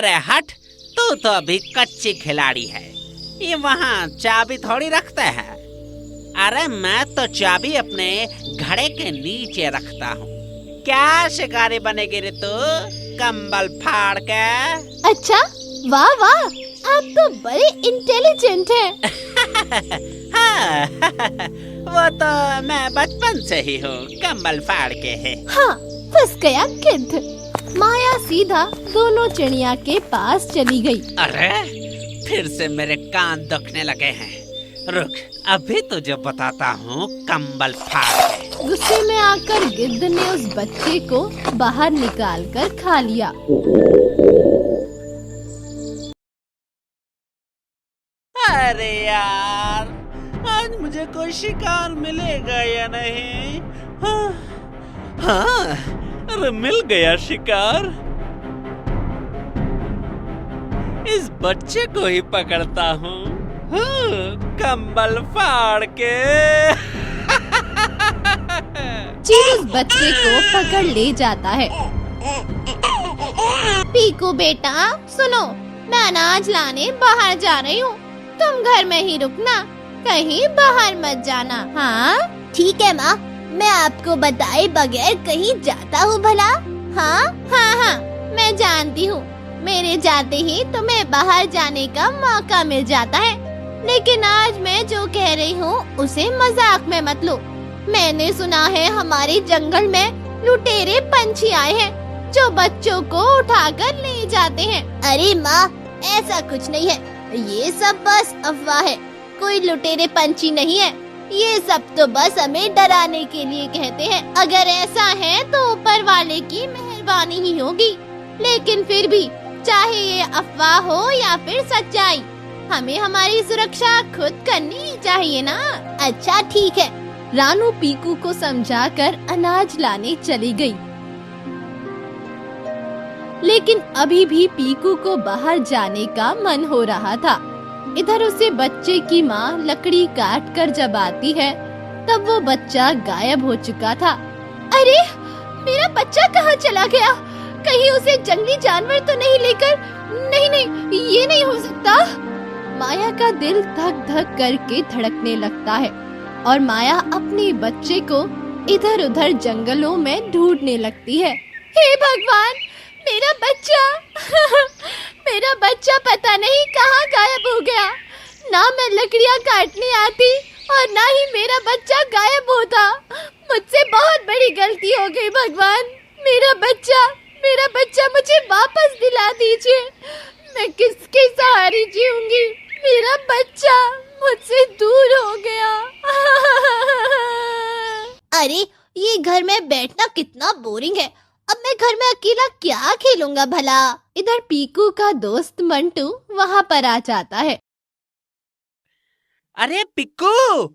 अरे हट, तू तो अभी कच्ची खिलाड़ी है। ये वहाँ चाबी थोड़ी रखते हैं। अरे मैं तो चाबी अपने घड़े के नीचे रखता हूँ। क्या शिकारी बनेगी रे तू, कंबल फाड़ के? अच्छा, वाह वाह, आप तो बड़े इंटेलिजेंट हैं। हाँ, वो तो मैं बचपन से ही हूँ, कंबल फाड़ के है। हाँ, फंस गया गिद्ध। माया सीधा दोनों चिड़िया के पास चली गई। अरे फिर से मेरे कान दुखने लगे हैं। रुक, अभी तुझे बताता हूँ कंबल फाड़ के। गुस्से में आकर गिद्ध ने उस बच्चे को बाहर निकालकर खा लिया। अरे यार, आज मुझे कोई शिकार मिलेगा या नहीं? हाँ, अरे मिल गया शिकार। इस बच्चे को ही पकड़ता हूँ, कंबल फाड़ के। चील उस बच्चे को पकड़ ले जाता है। पीकू बेटा सुनो, मैं अनाज लाने बाहर जा रही हूँ, तुम घर में ही रुकना, कहीं बाहर मत जाना। हाँ ठीक है माँ, मैं आपको बताए बगैर कहीं जाता हूँ भला? हाँ हाँ हाँ, मैं जानती हूँ, मेरे जाते ही तुम्हें बाहर जाने का मौका मिल जाता है, लेकिन आज मैं जो कह रही हूँ उसे मजाक में मत लो। मैंने सुना है हमारे जंगल में लुटेरे पंछी आए हैं जो बच्चों को उठाकर ले जाते हैं। अरे माँ, ऐसा कुछ नहीं है, ये सब बस अफवाह है, कोई लुटेरे पंछी नहीं है, ये सब तो बस हमें डराने के लिए कहते हैं। अगर ऐसा है तो ऊपर वाले की मेहरबानी ही होगी, लेकिन फिर भी चाहे ये अफवाह हो या फिर सच्चाई, हमें हमारी सुरक्षा खुद करनी चाहिए ना। अच्छा ठीक है। रानू पीकू को समझाकर अनाज लाने चली गई, लेकिन अभी भी पीकू को बाहर जाने का मन हो रहा था। इधर उसे बच्चे की माँ लकड़ी काट कर जब आती है तब वो बच्चा गायब हो चुका था। अरे मेरा बच्चा कहाँ चला गया? कहीं उसे जंगली जानवर तो नहीं लेकर? नहीं नहीं, ये नहीं हो सकता। माया का दिल धक धक करके धड़कने लगता है और माया अपने बच्चे को इधर उधर जंगलों में ढूंढने लगती है। हे भगवान, मेरा बच्चा मेरा बच्चा पता नहीं कहाँ गायब हो गया। ना मैं लकड़ियाँ काटने आती और ना ही मेरा बच्चा गायब होता। मुझसे बहुत बड़ी गलती हो गई भगवान। मेरा बच्चा मुझे वापस दिला दीजिए। मैं किसके सहारे जीऊंगी? मेरा बच्चा मुझसे दूर हो गया। अरे ये घर में बैठना कितना बोरिंग है, अब मैं घर में अकेला क्या खेलूंगा भला? इधर पीकू का दोस्त मंटू वहाँ पर आ जाता है। अरे पिक्कू,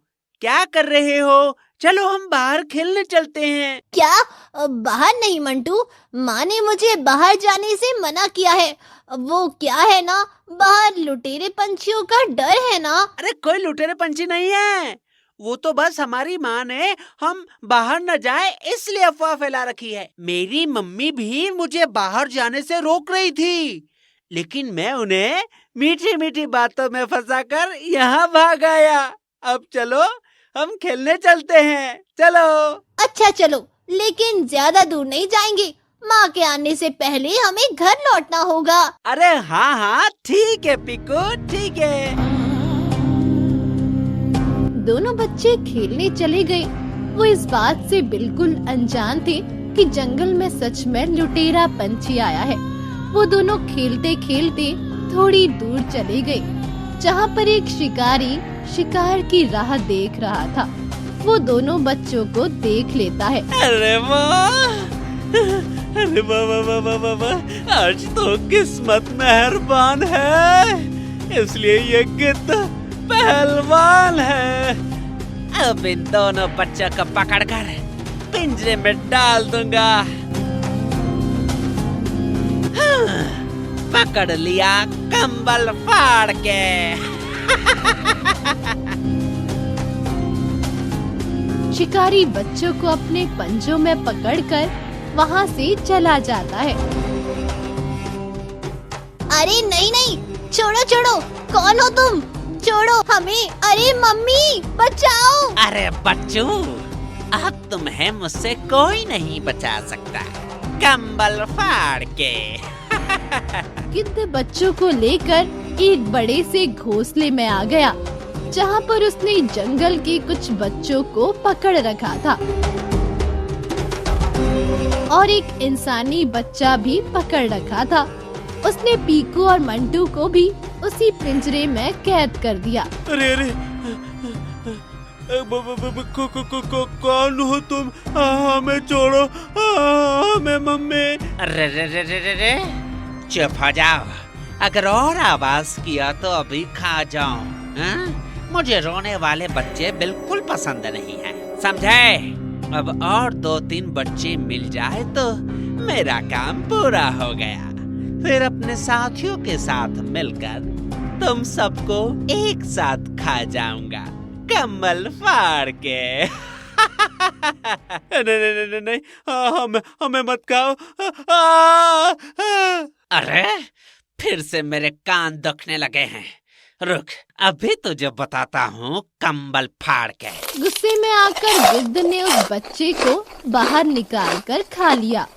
क्या कर रहे हो? चलो हम बाहर खेलने चलते हैं। क्या? बाहर नहीं मंटू, माँ ने मुझे बाहर जाने से मना किया है। वो क्या है ना, बाहर लुटेरे पंछियों का डर है ना। अरे कोई लुटेरे पंछी नहीं है, वो तो बस हमारी माँ ने हम बाहर न जाए इसलिए अफवाह फैला रखी है। मेरी मम्मी भी मुझे बाहर जाने से रोक रही थी, लेकिन मैं उन्हें मीठी मीठी बातों में फंसाकर यहाँ भाग आया। अब चलो हम खेलने चलते हैं, चलो। अच्छा चलो, लेकिन ज्यादा दूर नहीं जाएंगे, माँ के आने से पहले हमें घर लौटना होगा। अरे हाँ हाँ ठीक है पिक्कू, ठीक है। दोनों बच्चे खेलने चले गए। वो इस बात से बिल्कुल अनजान थे कि जंगल में सच में लुटेरा पंछी आया है। वो दोनों खेलते खेलते थोड़ी दूर चले गए, जहाँ पर एक शिकारी शिकार की राह देख रहा था। वो दोनों बच्चों को देख लेता है। अरे वाह, अरे वाह वाह वाह वाह वाह वाह, आज तो किस्मत मेहरबान है, इसलिए ये गिद्ध पहलवान है। अब इन दोनों बच्चों को पकड़कर पिंजरे में डाल दूंगा। हाँ, पकड़ लिया कंबल फाड़ के। शिकारी बच्चों को अपने पंजों में पकड़कर वहाँ से चला जाता है। अरे नहीं नहीं, छोड़ो छोड़ो, कौन हो तुम? छोड़ो हमें, अरे मम्मी बचाओ। अरे बच्चू, अब तुम्हें मुझसे कोई नहीं बचा सकता, कंबल फाड़ के। गिद्ध बच्चों को लेकर एक बड़े से घोंसले में आ गया, जहाँ पर उसने जंगल के कुछ बच्चों को पकड़ रखा था और एक इंसानी बच्चा भी पकड़ रखा था। उसने पीकू और मंटू को भी उसी पिंजरे में कैद कर दिया। अरे अरे, कौन हो तुम? हमें छोड़ो, हमें मम्मी। अरे रे रे रे रे रे, चुप हो जाओ, अगर और आवाज किया तो अभी खा जाऊं। मुझे रोने वाले बच्चे बिल्कुल पसंद नहीं है, समझे? अब और 2-3 बच्चे मिल जाए तो मेरा काम पूरा हो गया, फिर अपने साथियों के साथ मिलकर तुम सबको एक साथ खा जाऊंगा, कमल फाड़ के। नहीं नहीं नहीं, हमें मत खाओ। अरे फिर से मेरे कान दुखने लगे हैं, रुक अभी तुझे बताता हूँ कंबल फाड़ के। गुस्से में आकर गिद्ध ने उस बच्चे को बाहर निकाल कर खा लिया।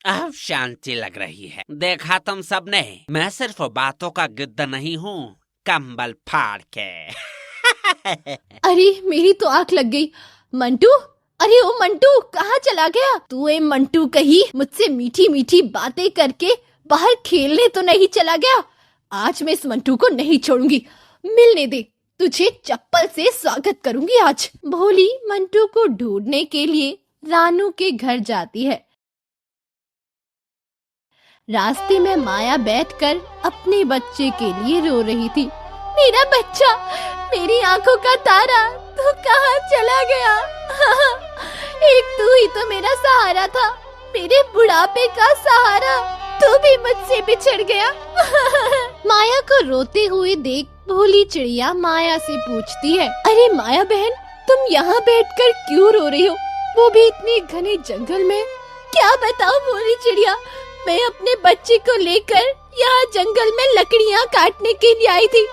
अब शांति लग रही है। देखा तुम सबने, मैं सिर्फ बातों का गिद्ध नहीं हूँ, कंबल फाड़ के। अरे मेरी तो आंख लग गई। मंटू, अरे ओ मंटू, कहाँ चला गया तू? ए मंटू कहीं मुझसे मीठी मीठी बातें करके बाहर खेलने तो नहीं चला गया? आज मैं इस मंटू को नहीं छोड़ूंगी, मिलने दे, तुझे चप्पल से स्वागत करूंगी आज। भोली मंटू को ढूंढने के लिए रानू के घर जाती है। रास्ते में माया बैठकर अपने बच्चे के लिए रो रही थी। मेरा बच्चा, मेरी आंखों का तारा, तू कहाँ चला गया? एक तू ही तो मेरा सहारा था, मेरे बुढ़ापे का सहारा, तू भी मुझसे बिछड़ गया। माया को रोते हुए देख भोली चिड़िया माया से पूछती है, अरे माया बहन, तुम यहाँ बैठकर क्यों रो रही हो, वो भी इतने घने जंगल में? क्या बताओ भोली चिड़िया, मैं अपने बच्चे को लेकर यहाँ जंगल में लकड़ियाँ काटने के लिए आई थी,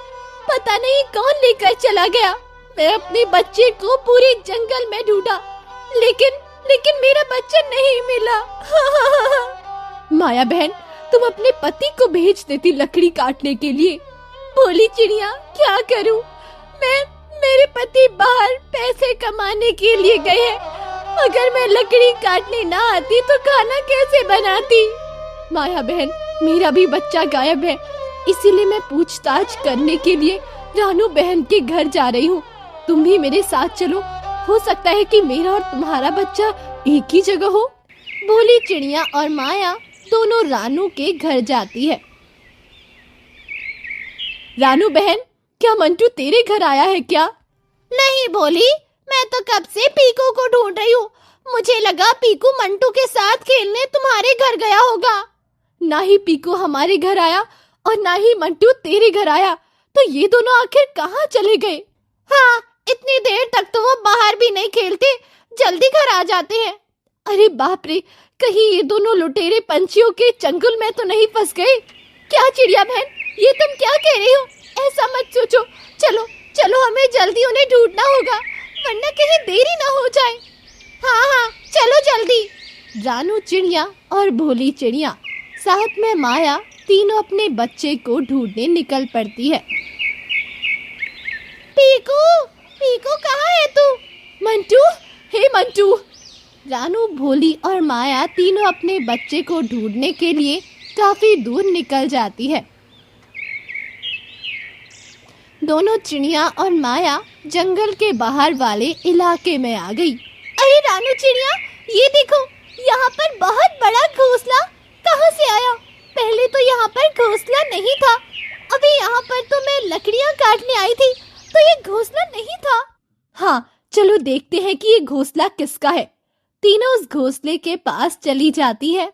पता नहीं कौन लेकर चला गया। मैं अपने बच्चे को पूरे जंगल में ढूंढा, लेकिन मेरा बच्चा नहीं मिला। माया बहन, तुम अपने पति को भेज देती लकड़ी काटने के लिए। भोली चिड़िया, क्या करूं? मेरे पति बाहर पैसे कमाने के लिए गए हैं, अगर मैं लकड़ी काटने ना आती तो खाना कैसे बनाती? माया बहन, मेरा भी बच्चा गायब है, इसीलिए मैं पूछताछ करने के लिए रानू बहन के घर जा रही हूँ। तुम भी मेरे साथ चलो, हो सकता है कि मेरा और तुम्हारा बच्चा एक ही जगह हो। भोली चिड़िया और माया दोनों रानू के घर जाती है। रानू बहन, क्या मंटू तेरे घर आया है क्या? नहीं भोली, मैं तो कब से पीकू को ढूंढ रही हूँ, मुझे लगा पीकू मंटू के साथ खेलने तुम्हारे घर गया होगा। ना ही पीकू हमारे घर आया और ना ही मंटू तेरे घर आया, तो ये दोनों आखिर कहाँ चले गए? हाँ, इतनी देर तक तो वो बाहर भी नहीं खेलते, जल्दी घर आ जाते हैं। अरे बाप रे, कहीं ये दोनों लुटेरे पंछियों के चंगुल में तो नहीं फंस गए? क्या चिड़िया बहन, ये तुम क्या कह रही हो? ऐसा मत सोचो, चलो चलो, हमें जल्दी उन्हें ढूंढना होगा, वरना कहीं देरी ना हो जाए। हाँ हाँ, चलो जल्दी। रानू चिड़िया और भोली चिड़िया साथ में माया तीनों अपने बच्चे को ढूंढने निकल पड़ती है। पीकू, पीकू कहाँ है तू? मंटू, हे मंटू। रानू, भोली और माया तीनों अपने बच्चे को ढूंढने के लिए काफी दूर निकल जाती है। दोनों चिड़िया और माया जंगल के बाहर वाले इलाके में आ गई। अरे रानू चिड़िया, ये देखो, यहाँ पर बहुत बड़ा घोंसला कहाँ से आया? पहले तो यहाँ पर घोंसला नहीं था, अभी यहाँ पर तो मैं लकड़ियाँ काटने आई थी, तो ये घोंसला नहीं था। हाँ, चलो देखते हैं कि ये घोंसला किसका है। तीनों उस घोंसले के पास चली जाती है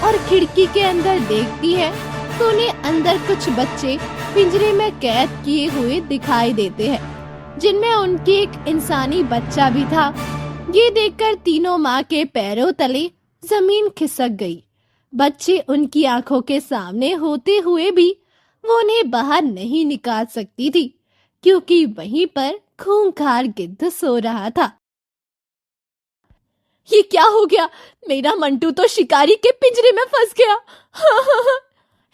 और खिड़की के अंदर देखती है तो उन्हें अंदर कुछ बच्चे पिंजरे में कैद किए हुए दिखाई देते हैं, जिनमें उनके एक इंसानी बच्चा भी था। ये देखकर तीनों माँ के पैरों तले जमीन खिसक गई। बच्चे उनकी आंखों के सामने होते हुए भी वो उन्हें बाहर नहीं निकाल सकती थी, क्योंकि वहीं पर खूंखार गिद्ध सो रहा था। ये क्या हो गया? मेरा मंटू तो शिकारी के पिंजरे में फंस गया।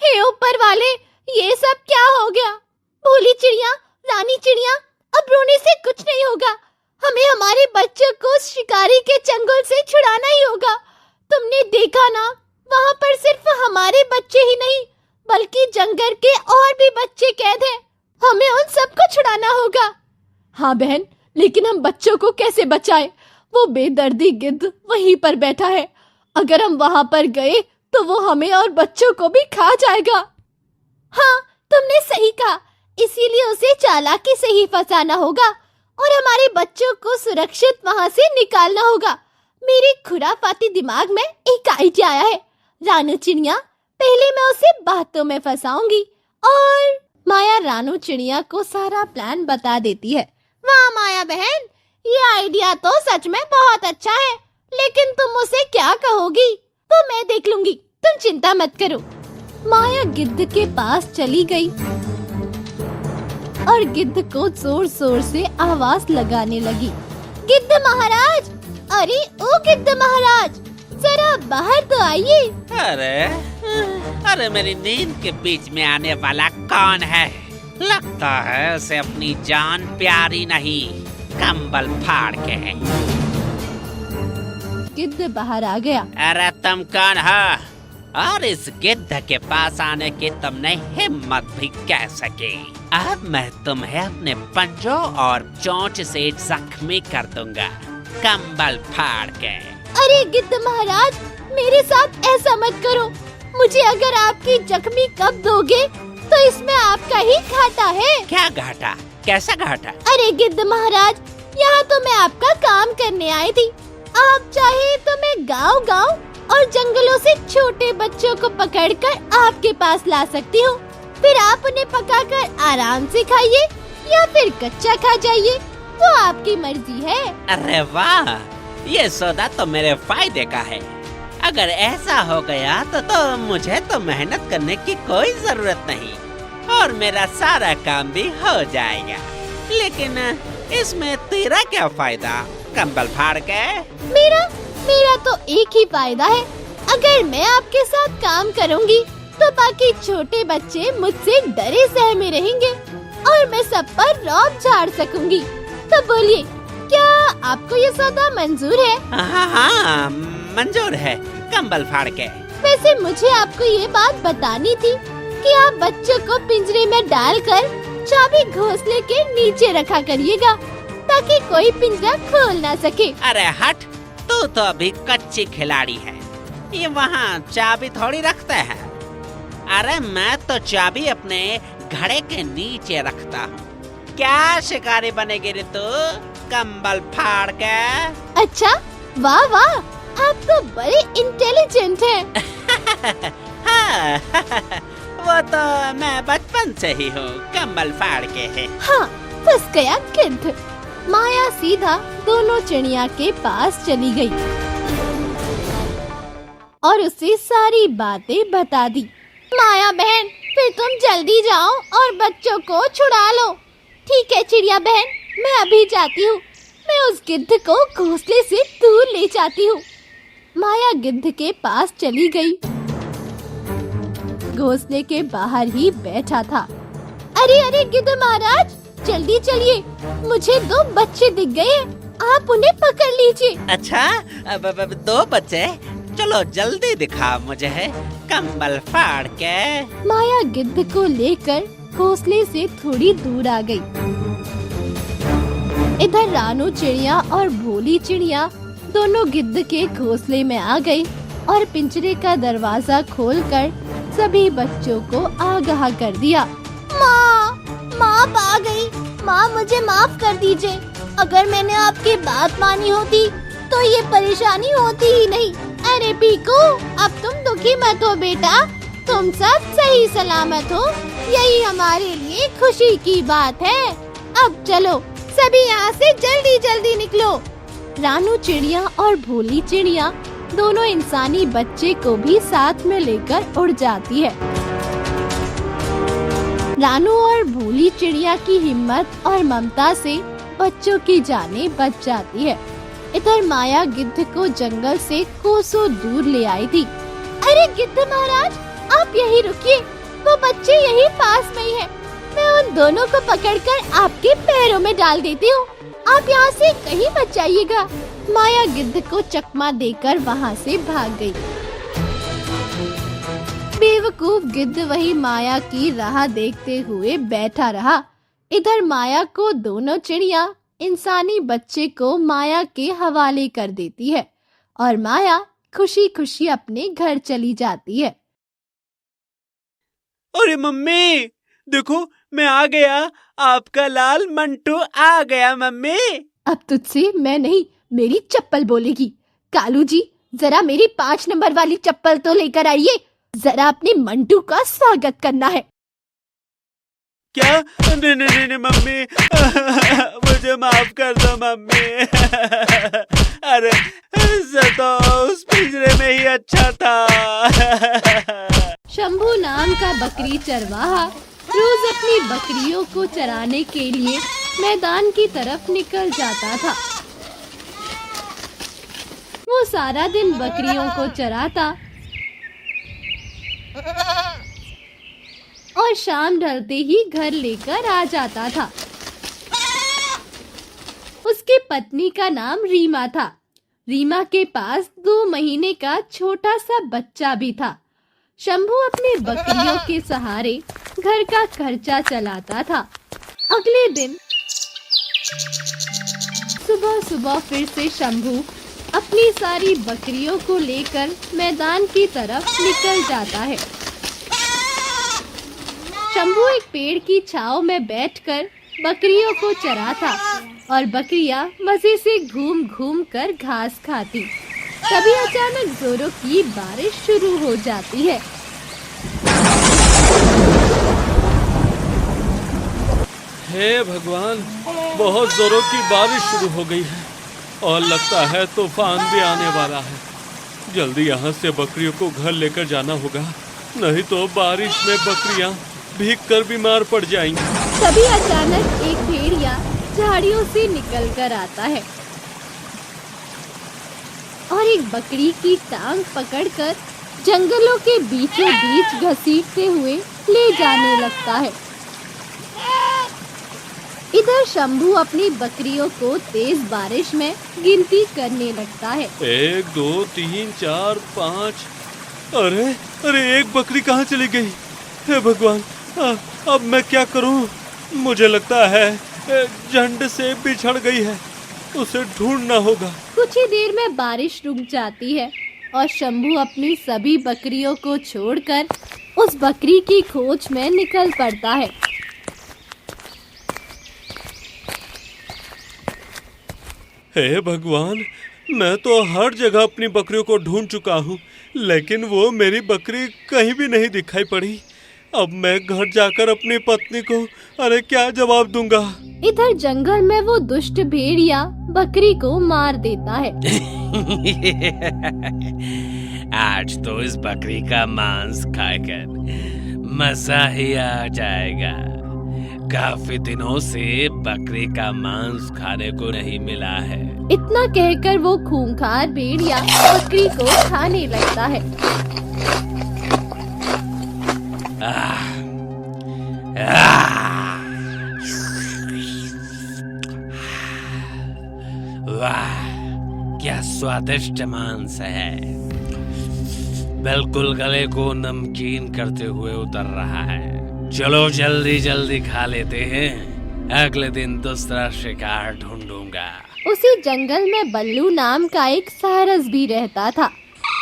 हे ऊपर वाले, ये सब क्या हो गया? भोली चिड़िया, रानी चिड़िया, अब रोने से कुछ नहीं होगा। हमें हमारे बच्चों को शिकारी के चंगुल से छुड़ाना ही होगा। तुमने देखा ना, वहाँ पर सिर्फ हमारे बच्चे ही नहीं बल्कि जंगल के और भी बच्चे कैद हैं। हमें उन सबको छुड़ाना होगा। हाँ बहन, लेकिन हम बच्चों को कैसे बचाएं? वो बेदर्दी गिद्ध वहीं पर बैठा है। अगर हम वहाँ पर गए तो वो हमें और बच्चों को भी खा जाएगा। हाँ, तुमने सही कहा। इसीलिए उसे चालाकी से ही फंसाना होगा और हमारे बच्चों को सुरक्षित वहाँ से निकालना होगा। मेरे खुराफाती दिमाग में एक आइडिया आया है। रानू चिड़िया, पहले मैं उसे बातों में फंसाऊंगी और माया रानू चिड़िया को सारा प्लान बता देती है। वाह माया बहन, ये आइडिया तो सच में बहुत अच्छा है, लेकिन तुम उसे क्या कहोगी वो मैं देख लूंगी, तुम चिंता मत करो। माया गिद्ध के पास चली गई और गिद्ध को जोर जोर से आवाज लगाने लगी। गिद्ध महाराज, अरे ओ गिद्ध महाराज, जरा बाहर तो आइए। अरे मेरी नींद के बीच में आने वाला कौन है? लगता है उसे अपनी जान प्यारी नहीं, कंबल फाड़ के है। गिद्ध बाहर आ गया। अरे तुम कौन हो? और इस गिद्ध के पास आने की तुमने हिम्मत भी कैसे की? अब मैं तुम्हें अपने पंजों और चोंच से जख्मी कर दूंगा, कंबल फाड़ के। अरे गिद्ध महाराज, मेरे साथ ऐसा मत करो। मुझे अगर आपकी जख्मी कर दोगे तो इसमें आपका ही घाटा है। क्या घाटा? कैसा घाटा? अरे गिद्ध महाराज, यहाँ तो मैं आपका काम करने आई थी। आप चाहे तो मैं गांव-गांव और जंगलों से छोटे बच्चों को पकड़कर आपके पास ला सकती हूँ। फिर आप उन्हें पकाकर आराम से खाइए या फिर कच्चा खा जाइए, वो आपकी मर्जी है। अरे वाह, ये सौदा तो मेरे फायदे का है। अगर ऐसा हो गया तो मुझे तो मेहनत करने की कोई जरूरत नहीं और मेरा सारा काम भी हो जाएगा। लेकिन इसमें तेरा क्या फायदा, कंबल फाड़ के? मेरा तो एक ही फायदा है। अगर मैं आपके साथ काम करूंगी तो बाकी छोटे बच्चे मुझसे डरे सहमे रहेंगे और मैं सब पर रौब झाड़ सकूंगी। तो बोलिए, क्या आपको ये सौदा मंजूर है? हाँ, मंजूर है, कंबल फाड़ के। वैसे मुझे आपको ये बात बतानी थी कि आप बच्चों को पिंजरे में डालकर चाबी घोंसले के नीचे रखा करिएगा ताकि कोई पिंजरा खोल ना सके। अरे हट, तू तो अभी कच्ची खिलाड़ी है। ये वहाँ चाबी थोड़ी रखते हैं। अरे मैं तो चाबी अपने घड़े के नीचे रखता हूँ। क्या शिकारी बनेगी रे तू, कंबल फाड़ के? अच्छा, वाह वाह, आप तो बड़े इंटेलिजेंट हैं। हाँ, वो तो मैं बचपन से ही हूँ, कंबल फाड़ के है। हाँ, फंस गया गिद्ध। माया सीधा दोनों चिड़िया के पास चली गई और उसे सारी बातें बता दी। माया बहन, फिर तुम जल्दी जाओ और बच्चों को छुड़ा लो। ठीक है चिड़िया बहन, मैं अभी जाती हूँ। मैं उस गिद्ध को घोंसले से दूर ले जाती हूँ। माया गिद्ध के पास चली गई। घोंसले के बाहर ही बैठा था। अरे अरे गिद्ध महाराज, जल्दी चलिए, मुझे 2 बच्चे दिख गए, आप उन्हें पकड़ लीजिए। अच्छा, अब 2 बच्चे? चलो जल्दी दिखा मुझे, कंबल फाड़ के। माया गिद्ध को लेकर घोंसले से थोड़ी दूर आ गई। इधर रानू चिड़िया और भोली चिड़िया दोनों गिद्ध के घोंसले में आ गई और पिंजरे का दरवाजा खोलकर सभी बच्चों को आगाह कर दिया। माँ आ गई। माँ, मुझे माफ कर दीजिए। अगर मैंने आपकी बात मानी होती तो ये परेशानी होती ही नहीं। अरे पीकू, अब तुम दुखी मत हो बेटा, तुम सब सही सलामत हो, यही हमारे लिए खुशी की बात है। अब चलो सभी यहाँ से जल्दी जल्दी निकलो। रानू चिड़िया और भोली चिड़िया दोनों इंसानी बच्चे को भी साथ में लेकर उड़ जाती है। रानू और भोली चिड़िया की हिम्मत और ममता से बच्चों की जानें बच जाती है। इधर माया गिद्ध को जंगल से कोसों दूर ले आई थी। अरे गिद्ध महाराज, आप यहीं रुकिए, वो बच्चे यहीं पास में ही हैं। मैं उन दोनों को पकड़कर आपके पैरों में डाल देती हूँ। आप यहाँ से कहीं मत जाइएगा। माया गिद्ध को चकमा देकर वहाँ से भाग गई। बेवकूफ गिद्ध वही माया की राह देखते हुए बैठा रहा। इधर माया को दोनों चिड़िया इंसानी बच्चे को माया के हवाले कर देती है और माया खुशी खुशी अपने घर चली जाती है। अरे मम्मी, देखो मैं आ गया, आपका लाल मंटू आ गया मम्मी। अब तुझसे मैं नहीं, मेरी चप्पल बोलेगी। कालू जी, जरा मेरी 5 नंबर वाली चप्पल तो लेकर आइए। जरा अपने मंटू का स्वागत करना है। क्या? नहीं नहीं नहीं मम्मी, मुझे माफ कर दो मम्मी। अरे इससे तो उस पिंजरे में ही अच्छा था। शंभू नाम का बकरी चरवाहा रोज अपनी बकरियों को चराने के लिए मैदान की तरफ निकल जाता था। वो सारा दिन बकरियों को चराता और शाम ढलते ही घर लेकर आ जाता था। उसकी पत्नी का नाम रीमा था। रीमा के पास 2 महीने का छोटा सा बच्चा भी था। शंभू अपने बकरियों के सहारे घर का खर्चा चलाता था। अगले दिन सुबह सुबह फिर से शंभू अपनी सारी बकरियों को लेकर मैदान की तरफ निकल जाता है। शंभू एक पेड़ की छांव में बैठकर बकरियों को चराता और बकरियां मजे से घूम घूम कर घास खाती। तभी अचानक जोरों की बारिश शुरू हो जाती है। हे भगवान, बहुत जोरों की बारिश शुरू हो गई है और लगता है तूफान भी आने वाला है। जल्दी यहाँ से बकरियों को घर लेकर जाना होगा, नहीं तो बारिश में बकरियाँ भीग कर बीमार पड़ जाएंगी। तभी अचानक एक भेड़िया झाड़ियों से निकल कर आता है और एक बकरी की टांग पकड़कर जंगलों के बीचों बीच घसीटते हुए ले जाने लगता है। इधर शंभू अपनी बकरियों को तेज बारिश में गिनती करने लगता है। 1 2 3 4 5। अरे अरे, एक बकरी कहाँ चली गई? हे भगवान, अब मैं क्या करूँ? मुझे लगता है झंड से बिछड़ गई है, उसे ढूंढना होगा। कुछ ही देर में बारिश रुक जाती है और शंभू अपनी सभी बकरियों को छोड़कर उस बकरी की खोज में निकल पड़ता है। हे भगवान, मैं तो हर जगह अपनी बकरियों को ढूंढ चुका हूँ, लेकिन वो मेरी बकरी कहीं भी नहीं दिखाई पड़ी। अब मैं घर जाकर अपनी पत्नी को अरे क्या जवाब दूंगा? इधर जंगल में वो दुष्ट भेड़िया बकरी को मार देता है। आज तो इस बकरी का मांस खाकर मजा ही आ जाएगा। काफी दिनों से बकरी का मांस खाने को नहीं मिला है। इतना कहकर वो खूंखार भेड़िया बकरी को खाने लगता है। वाह, क्या स्वादिष्ट मांस है। बिल्कुल गले को नमकीन करते हुए उतर रहा है। चलो जल्दी जल्दी खा लेते हैं, अगले दिन दूसरा शिकार ढूंढूंगा। उसी जंगल में बल्लू नाम का एक सारस भी रहता था,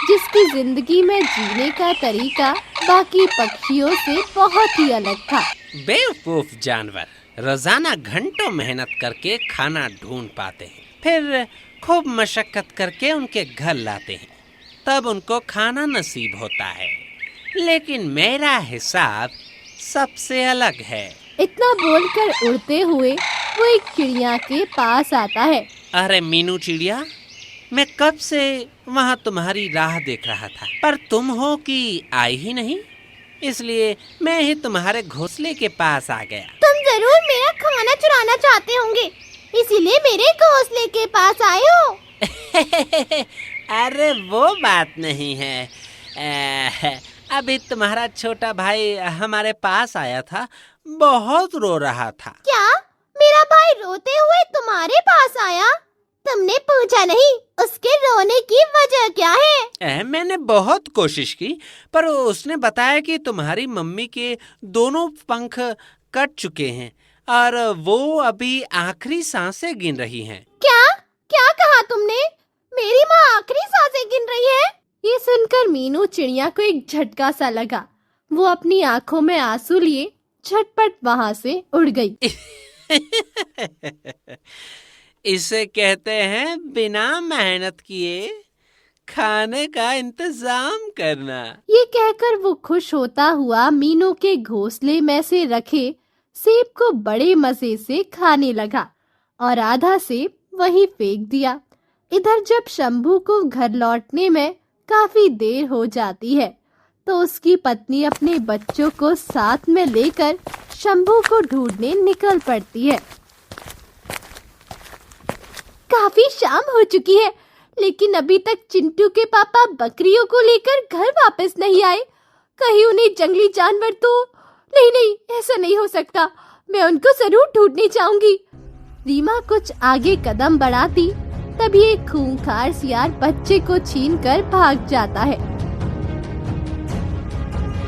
जिसकी जिंदगी में जीने का तरीका बाकी पक्षियों से बहुत ही अलग था। बेवकूफ जानवर रोजाना घंटों मेहनत करके खाना ढूंढ पाते हैं, फिर खूब मशक्कत करके उनके घर लाते हैं, तब उनको खाना नसीब होता है। लेकिन मेरा हिसाब सबसे अलग है। इतना बोलकर उड़ते हुए वो एक चिड़िया के पास आता है। अरे मीनू चिड़िया, मैं कब से वहाँ तुम्हारी राह देख रहा था, पर तुम हो कि आई ही नहीं, इसलिए मैं ही तुम्हारे घोंसले के पास आ गया। तुम जरूर मेरा खाना चुराना चाहते होंगे, इसीलिए मेरे घोंसले के पास आए हो। अरे वो बात नहीं है। अभी तुम्हारा छोटा भाई हमारे पास आया था, बहुत रो रहा था। क्या मेरा भाई रोते हुए तुम्हारे पास आया? तुमने पूछा नहीं उसके रोने की वजह क्या है? मैंने बहुत कोशिश की, पर उसने बताया कि तुम्हारी मम्मी के दोनों पंख कट चुके हैं और वो अभी आखिरी सांसें गिन रही हैं। क्या क्या कहा तुमने? मेरी माँ आखिरी सांसें गिन रही है? ये सुनकर मीनू चिड़िया को एक झटका सा लगा। वो अपनी आंखों में आंसू लिए झटपट वहाँ से उड़ गई। इसे कहते हैं बिना मेहनत किए खाने का इंतजाम करना। ये कहकर वो खुश होता हुआ मीनू के घोंसले में से रखे सेब को बड़े मजे से खाने लगा और आधा सेब वहीं फेंक दिया। इधर जब शंभू को घर लौटने में काफी देर हो जाती है तो उसकी पत्नी अपने बच्चों को साथ में लेकर शंभू को ढूंढने निकल पड़ती है। काफी शाम हो चुकी है, लेकिन अभी तक चिंटू के पापा बकरियों को लेकर घर वापस नहीं आए। कहीं उन्हें जंगली जानवर तो नहीं, ऐसा नहीं हो सकता। मैं उनको जरूर ढूंढने जाऊंगी। रीमा कुछ आगे कदम बढ़ाती तभी एक खूंखार सियार बच्चे को छीनकर भाग जाता है।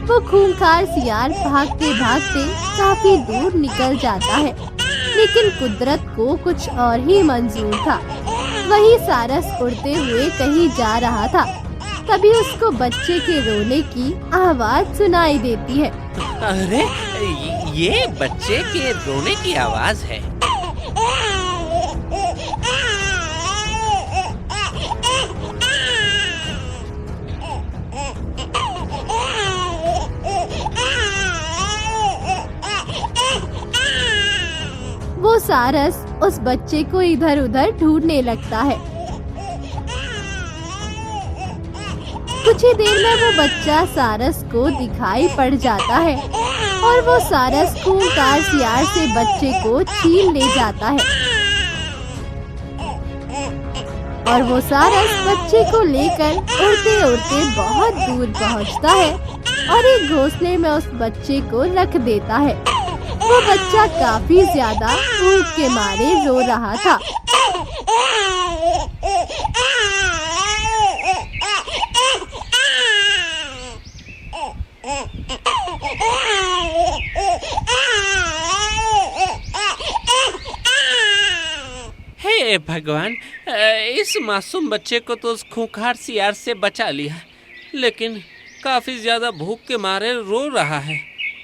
वो खूंखार सियार भागते भागते काफी दूर निकल जाता है, लेकिन कुदरत को कुछ और ही मंजूर था। वही सारस उड़ते हुए कहीं जा रहा था, तभी उसको बच्चे के रोने की आवाज सुनाई देती है। अरे ये बच्चे के रोने की आवाज है। वो सारस उस बच्चे को इधर उधर ढूंढने लगता है। कुछ ही देर में वो बच्चा सारस को दिखाई पड़ जाता है और वो सारस खूंखार सियार से बच्चे को छीन ले जाता है और वो सारस बच्चे को लेकर उड़ते उड़ते बहुत दूर पहुंचता है और एक घोंसले में उस बच्चे को रख देता है। वो बच्चा काफी ज्यादा भूख के मारे रो रहा था। हे भगवान, इस मासूम बच्चे को तो उस खूंखार सियार से बचा लिया, लेकिन काफी ज्यादा भूख के मारे रो रहा है।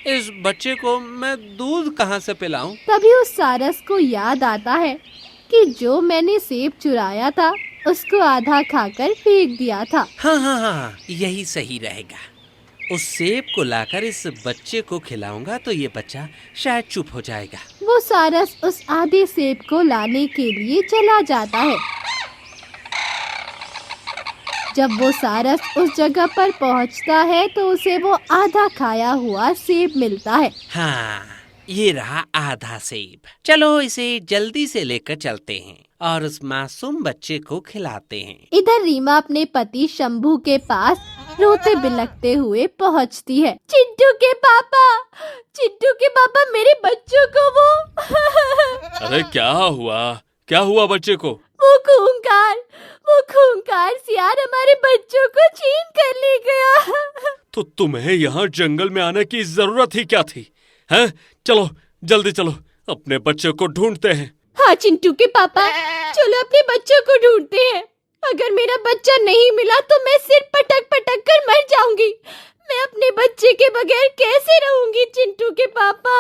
इस बच्चे को मैं दूध कहाँ से पिलाऊं? तभी उस सारस को याद आता है कि जो मैंने सेब चुराया था उसको आधा खाकर फेंक दिया था। हाँ, यही सही रहेगा। उस सेब को लाकर इस बच्चे को खिलाऊंगा तो ये बच्चा शायद चुप हो जाएगा। वो सारस उस आधे सेब को लाने के लिए चला जाता है। जब वो सारस उस जगह पर पहुंचता है तो उसे वो आधा खाया हुआ सेब मिलता है। हाँ, ये रहा आधा सेब। चलो इसे जल्दी से लेकर चलते हैं और उस मासूम बच्चे को खिलाते हैं। इधर रीमा अपने पति शंभू के पास रोते बिलखते हुए पहुंचती है। चिंटू के पापा मेरे बच्चों को वो अरे क्या हुआ बच्चे को? वो खूंखार सियार हमारे बच्चों को छीन कर ले गया। तो तुम्हें यहाँ जंगल में आने की जरूरत ही क्या थी? हैं? चलो जल्दी चलो, अपने बच्चे को ढूंढते हैं। हाँ चिंटू के पापा, चलो अपने बच्चों को ढूंढते हैं। अगर मेरा बच्चा नहीं मिला तो मैं सिर पटक कर मर जाऊंगी। मैं अपने बच्चे के बगैर कैसे रहूंगी चिंटू के पापा।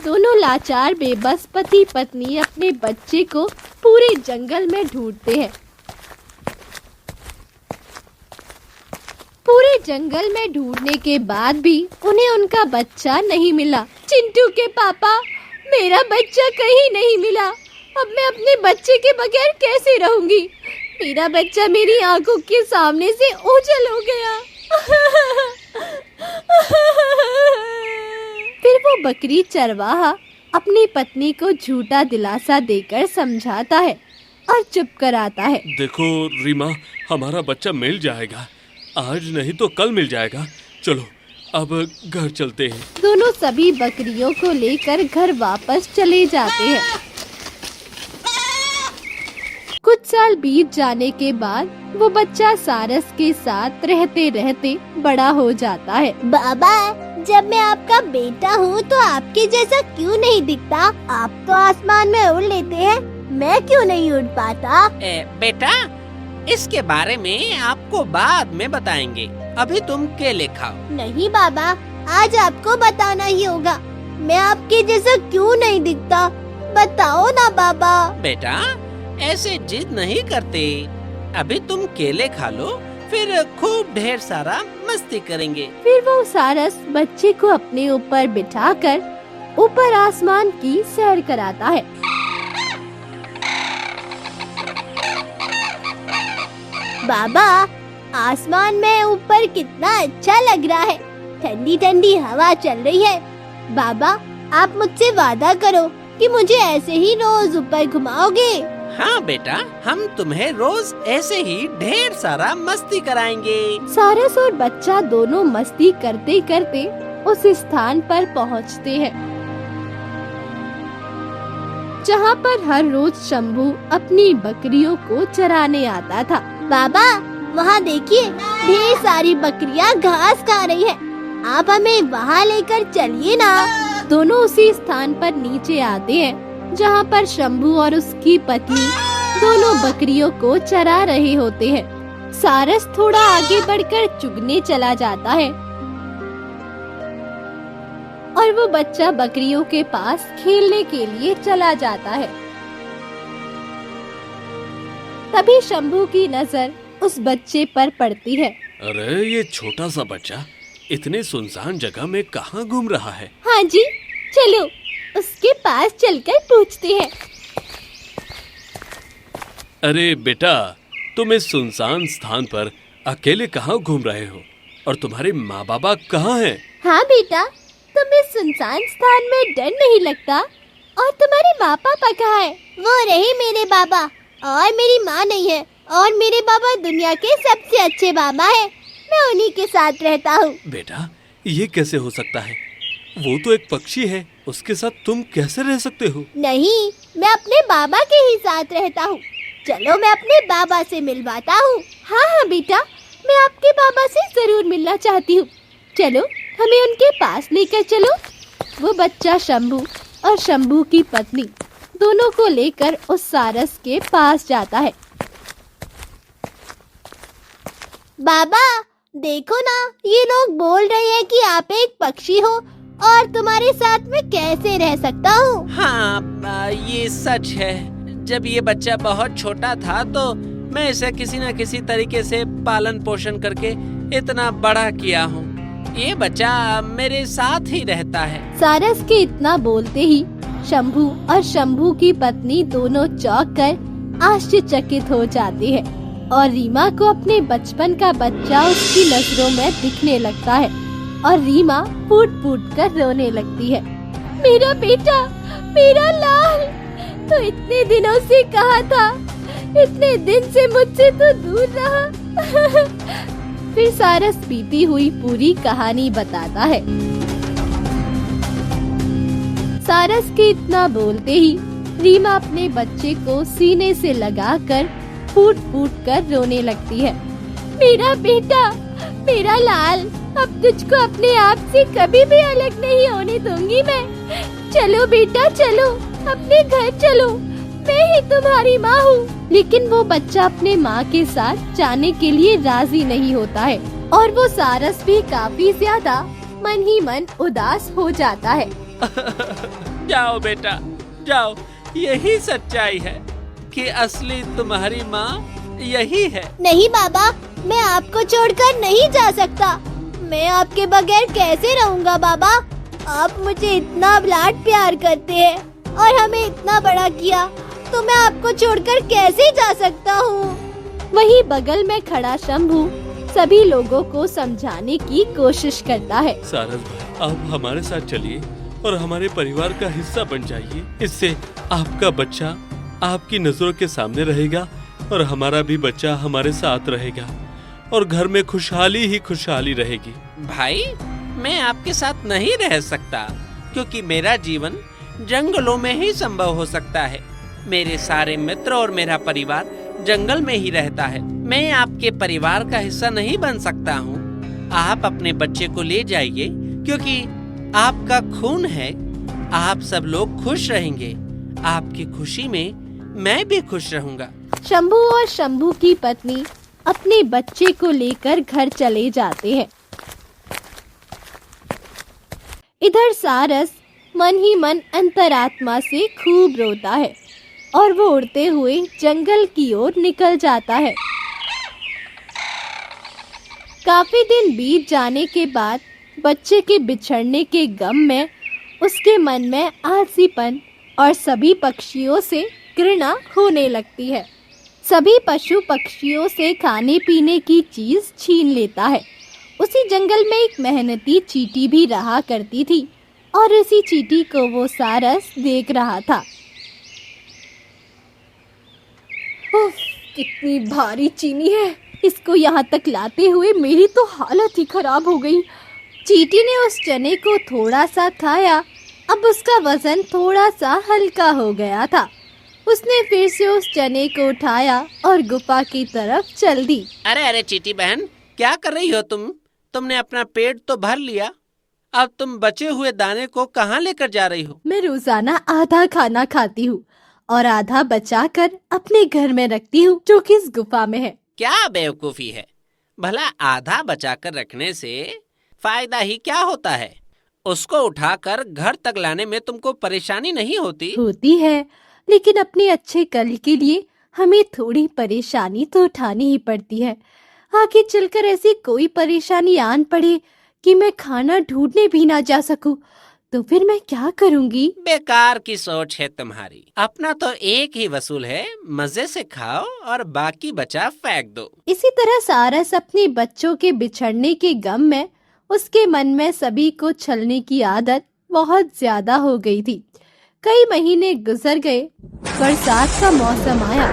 दोनों लाचार बेबस पति पत्नी अपने बच्चे को पूरे जंगल में ढूंढते हैं। पूरे जंगल में ढूंढने के बाद भी उन्हें उनका बच्चा नहीं मिला। चिंटू के पापा, मेरा बच्चा कहीं नहीं मिला। अब मैं अपने बच्चे के बगैर कैसे रहूंगी? मेरा बच्चा मेरी आंखों के सामने से ओझल हो गया। फिर वो बकरी चरवाहा अपनी पत्नी को झूठा दिलासा देकर समझाता है और चुप कराता है। देखो रीमा, हमारा बच्चा मिल जाएगा, आज नहीं तो कल मिल जाएगा। चलो अब घर चलते हैं। दोनों सभी बकरियों को लेकर घर वापस चले जाते हैं। कुछ साल बीत जाने के बाद वो बच्चा सारस के साथ रहते रहते बड़ा हो जाता है। बाबा, जब मैं आपका बेटा हूँ तो आपके जैसा क्यों नहीं दिखता? आप तो आसमान में उड़ लेते हैं, मैं क्यों नहीं उड़ पाता? बेटा, इसके बारे में आपको बाद में बताएंगे, अभी तुम केले खाओ। नहीं बाबा, आज आपको बताना ही होगा। मैं आपके जैसा क्यों नहीं दिखता? बताओ ना बाबा। बेटा, ऐसे जिद नहीं करते, अभी तुम केले खा लो, फिर खूब ढेर सारा मस्ती करेंगे। फिर वो सारस बच्चे को अपने ऊपर बिठाकर ऊपर आसमान की सैर कराता है। बाबा, आसमान में ऊपर कितना अच्छा लग रहा है, ठंडी ठंडी हवा चल रही है। बाबा, आप मुझसे वादा करो कि मुझे ऐसे ही रोज ऊपर घुमाओगे। हाँ बेटा, हम तुम्हें रोज ऐसे ही ढेर सारा मस्ती कराएंगे। सारस और बच्चा दोनों मस्ती करते करते उस स्थान पर पहुंचते हैं जहां पर हर रोज शंभू अपनी बकरियों को चराने आता था। बाबा, वहाँ देखिए, ढेर सारी बकरियाँ घास खा रही हैं। आप हमें वहाँ लेकर चलिए ना। दोनों उसी स्थान पर नीचे आते हैं जहाँ पर शंभू और उसकी पत्नी दोनों बकरियों को चरा रहे होते हैं। सारस थोड़ा आगे बढ़कर चुगने चला जाता है और वो बच्चा बकरियों के पास खेलने के लिए चला जाता है। तभी शंभू की नजर उस बच्चे पर पड़ती है। अरे ये छोटा सा बच्चा इतने सुनसान जगह में कहाँ घूम रहा है? हाँ जी, चलो उसके पास चलकर पूछते हैं। अरे बेटा, तुम इस सुनसान स्थान पर अकेले कहाँ घूम रहे हो और तुम्हारे माँ बाबा कहाँ हैं? हाँ बेटा, तुम्हें सुनसान स्थान में डर नहीं लगता? और तुम्हारे माँ पापा कहाँ हैं? वो रहे मेरे बाबा, और मेरी माँ नहीं है, और मेरे बाबा दुनिया के सबसे अच्छे बाबा हैं। मैं उन्हीं के साथ रहता हूँ। बेटा, ये कैसे हो सकता है? वो तो एक पक्षी है, उसके साथ तुम कैसे रह सकते हो? नहीं, मैं अपने बाबा के ही साथ रहता हूँ। चलो मैं अपने बाबा से मिलवाता हूँ। हाँ बेटा, मैं आपके बाबा से जरूर मिलना चाहती हूँ। चलो हमें उनके पास लेकर चलो। वो बच्चा शंभू और शंभू की पत्नी दोनों को लेकर उस सारस के पास जाता है। बाबा, देखो ना, ये लोग बोल रहे हैं कि आप एक पक्षी हो और तुम्हारे साथ मैं कैसे रह सकता हूँ? हाँ, ये सच है। जब ये बच्चा बहुत छोटा था तो मैं इसे किसी न किसी तरीके से पालन पोषण करके इतना बड़ा किया हूँ। ये बच्चा मेरे साथ ही रहता है। सारस के इतना बोलते ही शंभू और शंभू की पत्नी दोनों चौंक कर आश्चर्यचकित हो जाते हैं और रीमा को अपने बचपन का बच्चा उसकी नजरों में दिखने लगता है और रीमा फूट फूट कर रोने लगती है। मेरा बेटा, मेरा लाल, तो इतने दिनों से कहा था, इतने दिन से मुझसे तो दूर रहा। फिर सारस बीती हुई पूरी कहानी बताता है। सारस के इतना बोलते ही रीमा अपने बच्चे को सीने से लगाकर फूट फूट कर रोने लगती है। मेरा बेटा, मेरा लाल, अब तुझको अपने आप से कभी भी अलग नहीं होने दूंगी मैं। चलो बेटा, चलो अपने घर चलो, मैं ही तुम्हारी माँ हूँ। लेकिन वो बच्चा अपने माँ के साथ जाने के लिए राजी नहीं होता है और वो सारस भी काफी ज्यादा मन ही मन उदास हो जाता है। जाओ बेटा, जाओ, यही सच्चाई है कि असली तुम्हारी माँ यही है। नहीं बाबा, मैं आपको छोड़कर नहीं जा सकता। मैं आपके बगैर कैसे रहूँगा बाबा? आप मुझे इतना लाड प्यार करते हैं और हमें इतना बड़ा किया, तो मैं आपको छोड़कर कैसे जा सकता हूँ? वहीं बगल में खड़ा शंभू सभी लोगों को समझाने की कोशिश करता है। सारस भाई, आप हमारे साथ चलिए और हमारे परिवार का हिस्सा बन जाइए। इससे आपका बच्चा आपकी नजरों के सामने रहेगा और हमारा भी बच्चा हमारे साथ रहेगा और घर में खुशहाली ही खुशहाली रहेगी। भाई, मैं आपके साथ नहीं रह सकता क्योंकि मेरा जीवन जंगलों में ही संभव हो सकता है। मेरे सारे मित्र और मेरा परिवार जंगल में ही रहता है। मैं आपके परिवार का हिस्सा नहीं बन सकता हूँ। आप अपने बच्चे को ले जाइए क्योंकि आपका खून है। आप सब लोग खुश रहेंगे। आपकी खुशी में मैं भी खुश रहूंगा। शंभू और शंभू की पत्नी अपने बच्चे को लेकर घर चले जाते हैं। इधर सारस मन ही मन अंतरात्मा से खूब रोता है और वो उड़ते हुए जंगल की ओर निकल जाता है। काफी दिन बीत जाने के बाद बच्चे के बिछड़ने के गम में उसके मन में आलसीपन और सभी पक्षियों से घृणा होने लगती है। सभी पशु पक्षियों से खाने पीने की चीज छीन लेता है। उसी जंगल में एक मेहनती चींटी भी रहा करती थी और इसी चींटी को वो सारस देख रहा था। उफ, कितनी भारी चीनी है। इसको यहाँ तक लाते हुए मेरी तो हालत ही खराब हो गई। चींटी ने उस चने को थोड़ा सा खाया। अब उसका वजन थोड़ा सा हल्का हो गया था। उसने फिर से उस चने को उठाया और गुफा की तरफ चल दी। अरे चींटी बहन, क्या कर रही हो तुम? तुमने अपना पेट तो भर लिया, अब तुम बचे हुए दाने को कहाँ लेकर जा रही हो? मैं रोजाना आधा खाना खाती हूँ और आधा बचाकर अपने घर में रखती हूँ जो कि इस गुफा में है। क्या बेवकूफी है। भला आधा बचाकर रखने से फायदा ही क्या होता है? उसको उठाकर घर तक लाने में तुमको परेशानी नहीं होती? होती है, लेकिन अपने अच्छे कल के लिए हमें थोड़ी परेशानी तो उठानी ही पड़ती है। आगे चलकर ऐसी कोई परेशानी आन पड़े कि मैं खाना ढूंढने भी ना जा सकूं, तो फिर मैं क्या करूंगी? बेकार की सोच है तुम्हारी। अपना तो एक ही वसूल है, मजे से खाओ और बाकी बचा फेंक दो। इसी तरह सारस अपने बच्चों के बिछड़ने के गम में उसके मन में सभी को छलने की आदत बहुत ज्यादा हो गई थी। कई महीने गुजर गए। बरसात का मौसम आया।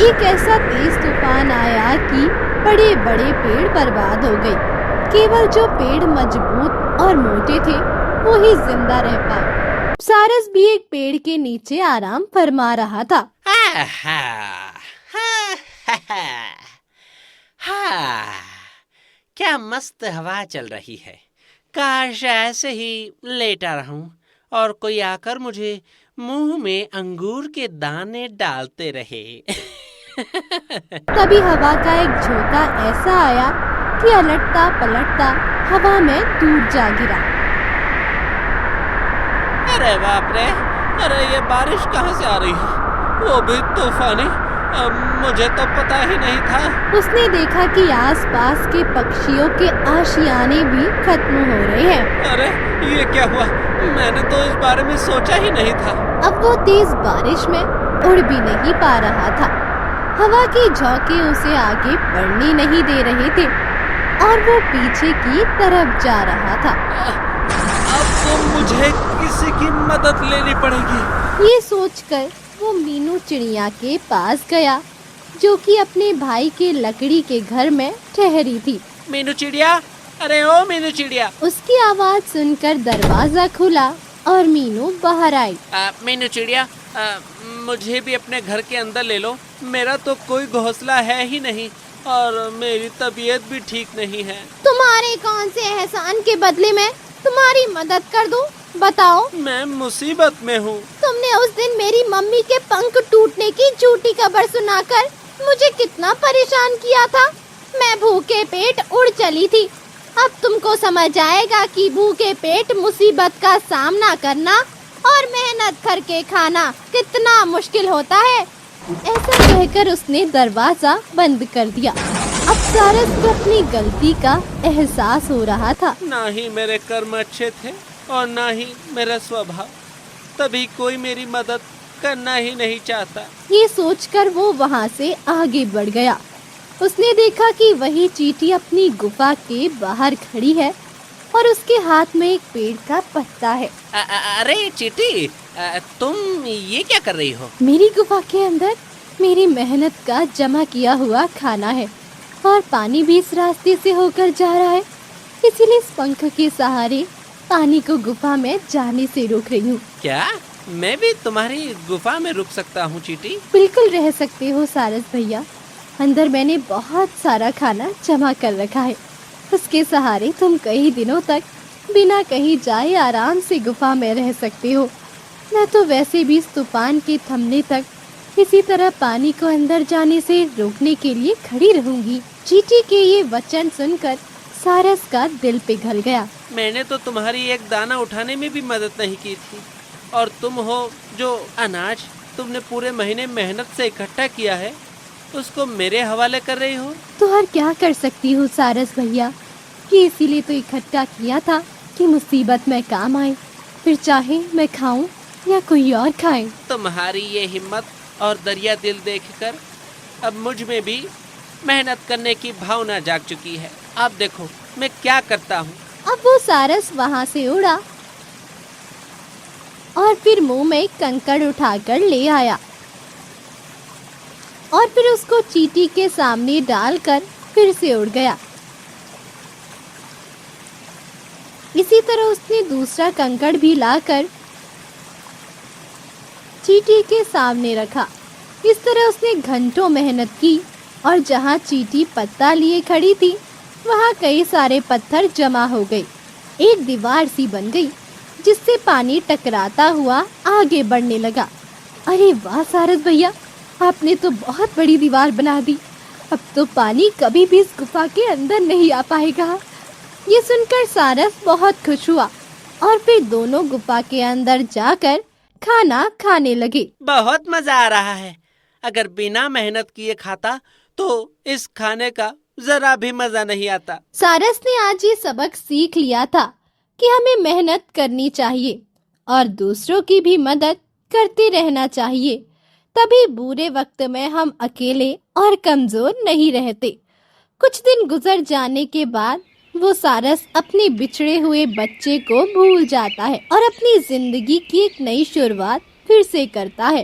एक ऐसा तेज तूफान आया कि बड़े बड़े पेड़ बर्बाद हो गए। केवल जो पेड़ मजबूत और मोटे थे वो ही जिंदा रह पाए। सारस भी एक पेड़ के नीचे आराम फरमा रहा था। क्या मस्त हवा चल रही है। काश ऐसे ही लेटा रहूं और कोई आकर मुझे मुंह में अंगूर के दाने डालते रहे। तभी हवा का एक झोंका ऐसा आया कि अलटता पलटता हवा में दूर जा गिरा। अरे बाप रे, अरे ये बारिश कहाँ से आ रही है? वो भी तूफानी। मुझे तो पता ही नहीं था। उसने देखा कि आसपास के पक्षियों के आशियाने भी खत्म हो रहे हैं। अरे ये क्या हुआ? मैंने तो इस बारे में सोचा ही नहीं था। अब वो तेज बारिश में उड़ भी नहीं पा रहा था। हवा के झोंके उसे आगे बढ़ने नहीं दे रहे थे और वो पीछे की तरफ जा रहा था। अब तो मुझे किसी की मदद लेनी पड़ेगी। ये सोचकर वो मीनू चिड़िया के पास गया जो कि अपने भाई के लकड़ी के घर में ठहरी थी। मीनू चिड़िया, अरे ओ मीनू चिड़िया। उसकी आवाज सुनकर दरवाजा खुला और मीनू बाहर आई। मीनू चिड़िया, मुझे भी अपने घर के अंदर ले लो। मेरा तो कोई घोंसला है ही नहीं और मेरी तबीयत भी ठीक नहीं है। तुम्हारे कौन से एहसान के बदले में तुम्हारी मदद कर दूं? बताओ। मैं मुसीबत में हूँ। तुमने उस दिन मेरी मम्मी के पंख टूटने की झूठी खबर सुनाकर मुझे कितना परेशान किया था। मैं भूखे पेट उड़ चली थी। अब तुमको समझ आएगा कि भूखे पेट मुसीबत का सामना करना और मेहनत करके खाना कितना मुश्किल होता है। ऐसा कहकर उसने दरवाजा बंद कर दिया। अब सारस को अपनी गलती का एहसास हो रहा था। ना ही मेरे कर्म अच्छे थे और ना ही मेरा स्वभाव, तभी कोई मेरी मदद करना ही नहीं चाहता। ये सोचकर वो वहाँ से आगे बढ़ गया उसने देखा कि वही चींटी अपनी गुफा के बाहर खड़ी है और उसके हाथ में एक पेड़ का पत्ता है। अरे चींटी, तुम ये क्या कर रही हो? मेरी गुफा के अंदर मेरी मेहनत का जमा किया हुआ खाना है और पानी भी इस रास्ते से होकर जा रहा है, इसीलिए इस पंख के सहारे पानी को गुफा में जाने से रोक रही हूँ। क्या मैं भी तुम्हारी गुफा में रुक सकता हूँ चींटी? बिल्कुल रह सकते हो सारस भैया, अंदर मैंने बहुत सारा खाना जमा कर रखा है, उसके सहारे तुम कई दिनों तक बिना कहीं जाए आराम से गुफा में रह सकते हो। मैं तो वैसे भी इस तूफान के थमने तक इसी तरह पानी को अंदर जाने से रोकने के लिए खड़ी रहूंगी। चींटी के ये वचन सुनकर सारस का दिल पिघल गया। मैंने तो तुम्हारी एक दाना उठाने में भी मदद नहीं की थी, और तुम हो जो अनाज तुमने पूरे महीने मेहनत से इकट्ठा किया है उसको मेरे हवाले कर रही हो। तो और क्या कर सकती हूँ सारस भैया, ये इसीलिए तो इकट्ठा किया था कि मुसीबत में काम आए, फिर चाहे मैं खाऊं या कोई और खाए। तुम्हारी ये हिम्मत और दरिया दिल देखकर अब मुझ में भी मेहनत करने की भावना जाग चुकी है। अब देखो मैं क्या करता हूँ। अब वो सारस वहाँ से उड़ा और फिर मुंह में कंकड़ उठाकर ले आया और फिर उसको चींटी के सामने डालकर फिर से उड़ गया। इसी तरह उसने दूसरा कंकड़ भी लाकर चींटी के सामने रखा। इस तरह उसने घंटों मेहनत की और जहाँ चींटी पत्ता लिए खड़ी थी वहाँ कई सारे पत्थर जमा हो गए। एक दीवार सी बन गई जिससे पानी टकराता हुआ आगे बढ़ने लगा। अरे वाह सारस भैया, आपने तो बहुत बड़ी दीवार बना दी, अब तो पानी कभी भी इस गुफा के अंदर नहीं आ पाएगा। ये सुनकर सारस बहुत खुश हुआ और फिर दोनों गुफा के अंदर जाकर खाना खाने लगे। बहुत मजा आ रहा है। अगर बिना मेहनत किए खाता तो इस खाने का जरा भी मजा नहीं आता। सारस ने आज ये सबक सीख लिया था कि हमें मेहनत करनी चाहिए और दूसरों की भी मदद करते रहना चाहिए, तभी बुरे वक्त में हम अकेले और कमजोर नहीं रहते। कुछ दिन गुजर जाने के बाद वो सारस अपने बिछड़े हुए बच्चे को भूल जाता है और अपनी जिंदगी की एक नई शुरुआत फिर से करता है।